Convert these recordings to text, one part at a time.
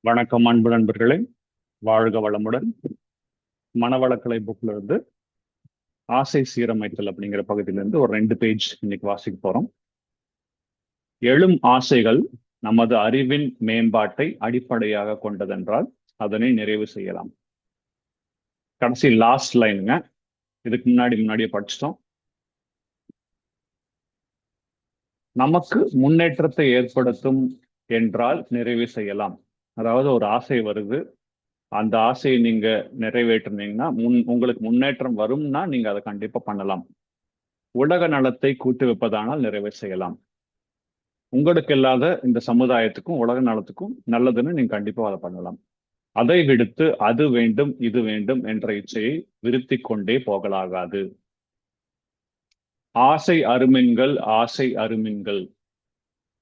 வணக்கம் அன்பு நண்பர்களே, வாழ்க வளமுடன். மனவளக்கலை புக்ல இருந்து ஆசை சீரமைத்தல் அப்படிங்கிற பகுதியிலிருந்து ஒரு 2 பேஜ் இன்னைக்கு வாசிக்க போறோம். எழும் ஆசைகள் நமது அறிவின் மேம்பாட்டை அடிப்படையாக கொண்டதென்றால் அதனை நிறைவு செய்யலாம். கடைசி லாஸ்ட் லைனுங்க. இதுக்கு முன்னாடியே படிச்சிட்டோம். நமக்கு முன்னேற்றத்தை ஏற்படுத்தும் என்றால் நிறைவு செய்யலாம். அதாவது ஒரு ஆசை வருது, அந்த ஆசையை நீங்க நிறைவேற்றினீங்கன்னா உங்களுக்கு முன்னேற்றம் வரும்னா நீங்க அதை கண்டிப்பா பண்ணலாம். உலக நலத்தை கூட்டி வைப்பதானால் நிறைவே செய்யலாம். உங்களுக்கு இல்லாத இந்த சமுதாயத்துக்கும் உலக நலத்துக்கும் நல்லதுன்னு நீங்க கண்டிப்பா அதை பண்ணலாம். அதை விடுத்து அது வேண்டும் இது வேண்டும் என்ற இச்சையை விருத்தி கொண்டே போகலாகாது. ஆசை அருமின்கள் ஆசை அருமின்கள்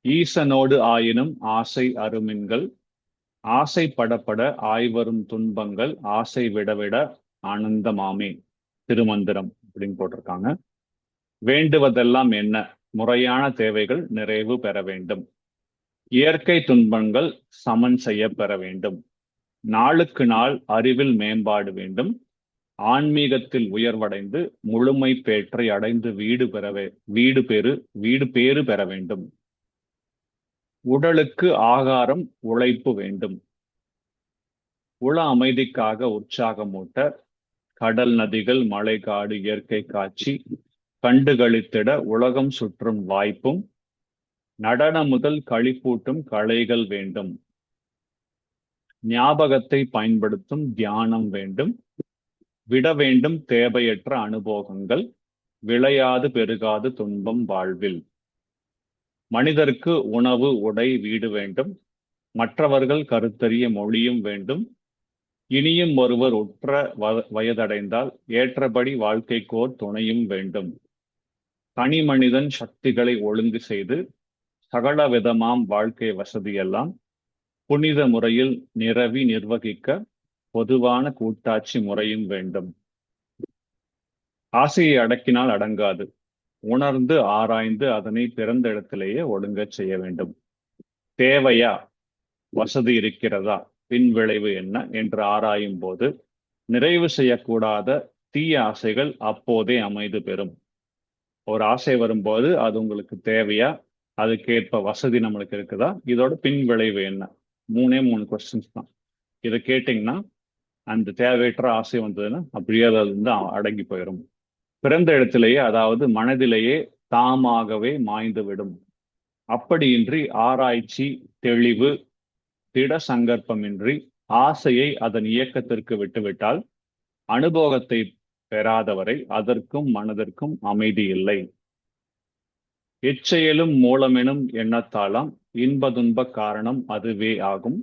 ஈசனோடு ஆயினும் ஆசை அருமின்கள் ஆசை படப்பட ஆய்வரும் துன்பங்கள் ஆசை விடவிட ஆனந்தமாமே. திருமந்திரம் அப்படின்னு போட்டிருக்காங்க. வேண்டுவதெல்லாம் என்ன? முறையான தேவைகள் நிறைவு பெற வேண்டும். இயற்கை துன்பங்கள் சமன் செய்ய பெற வேண்டும். நாளுக்கு நாள் அறிவில் மேம்பாடு வேண்டும். ஆன்மீகத்தில் உயர்வடைந்து முழுமை பேற்றை அடைந்து வீடு பேறு பெற வேண்டும். உடலுக்கு ஆகாரம் உழைப்பு வேண்டும். உள அமைதிக்காக உற்சாகமூட்ட கடல் நதிகள் மலை காடு இயற்கை காட்சி கண்டுகளித்திட உலகம் சுற்றும் வாய்ப்பும் நடன முதல் களிப்பூட்டும் கலைகள் வேண்டும். ஞாபகத்தை பயன்படுத்தும் தியானம் வேண்டும். விட வேண்டும் தேவையற்ற அனுபவங்கள். விளையாது பெருகாது துன்பம் வாழ்வில். மனிதருக்கு உணவு உடை வீடு வேண்டும். மற்றவர்கள் கருத்தறிய மொழியும் வேண்டும். இனியும் ஒருவர் உற்ற வயதடைந்தால் ஏற்றபடி வாழ்க்கைக்கோர் துணையும் வேண்டும். தனி மனிதன் சக்திகளை ஒழுங்கு செய்து சகல விதமாம் வாழ்க்கை வசதியெல்லாம் புனித முறையில் நிரவி நிர்வகிக்க பொதுவான கூட்டாட்சி முறையும் வேண்டும். ஆசையை அடக்கினால் அடங்காது. உணர்ந்து ஆராய்ந்து அதனை பிறந்த இடத்திலேயே ஒழுங்கச் செய்ய வேண்டும். தேவையா? வசதி இருக்கிறதா? பின் விளைவு என்ன என்று ஆராயும் போது நிறைவு செய்யக்கூடாத தீய ஆசைகள் அப்போதே அமைது பெறும். ஒரு ஆசை வரும்போது அது உங்களுக்கு தேவையா? அதுக்கேற்ப வசதி நம்மளுக்கு இருக்குதா? இதோட பின் விளைவு என்ன? 3 கொஸ்டின்ஸ் தான். இதை கேட்டீங்கன்னா அந்த தேவையற்ற ஆசை வந்ததுன்னா அப்படியே அது வந்து அடங்கி போயிடும். பிறந்த இடத்திலேயே, அதாவது மனதிலேயே தாமாகவே மாய்ந்து விடும். அப்படியின்றி ஆராய்ச்சி தெளிவு திட சங்கற்பமின்றி ஆசையை அதன் இயக்கத்திற்கு விட்டுவிட்டால் அனுபவத்தை பெறாதவரை அதற்கும் மனதிற்கும் அமைதி இல்லை. இச்செயலும் மூலமெனும் எண்ணத்தாலாம் இன்ப துன்ப காரணம் அதுவே ஆகும்.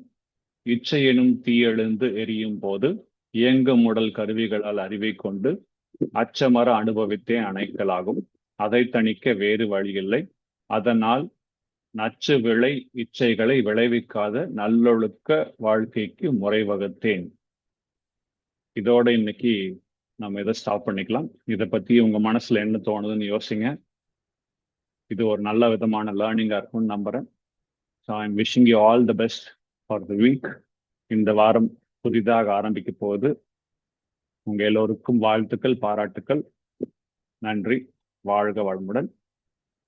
இச்சையெனும் தீயெழுந்து எரியும் போது இயங்கும் உடல் கருவிகளால் அறிவை கொண்டு அச்சமர அனுபவித்தே அணைக்கலாகும். அதை தணிக்க வேறு வழியில்லை. அதனால் நச்சு விளை இச்சைகளை விளைவிக்காத நல்லொழுக்க வாழ்க்கைக்கு முறை வகுத்தேன். இதோட இன்னைக்கு நம்ம இதை ஸ்டாப் பண்ணிக்கலாம். இதை பத்தி உங்க மனசுல என்ன தோணுதுன்னு யோசிங்க. இது ஒரு நல்ல விதமான லேர்னிங்கா இருக்கும்னு நம்புறேன். So I am wishing you all the best for the week. இந்த வாரம் புதிதாக ஆரம்பிக்க போகுது. உங்க எல்லோருக்கும் வாழ்த்துக்கள், பாராட்டுக்கள். நன்றி. வாழ்க வளமுடன்.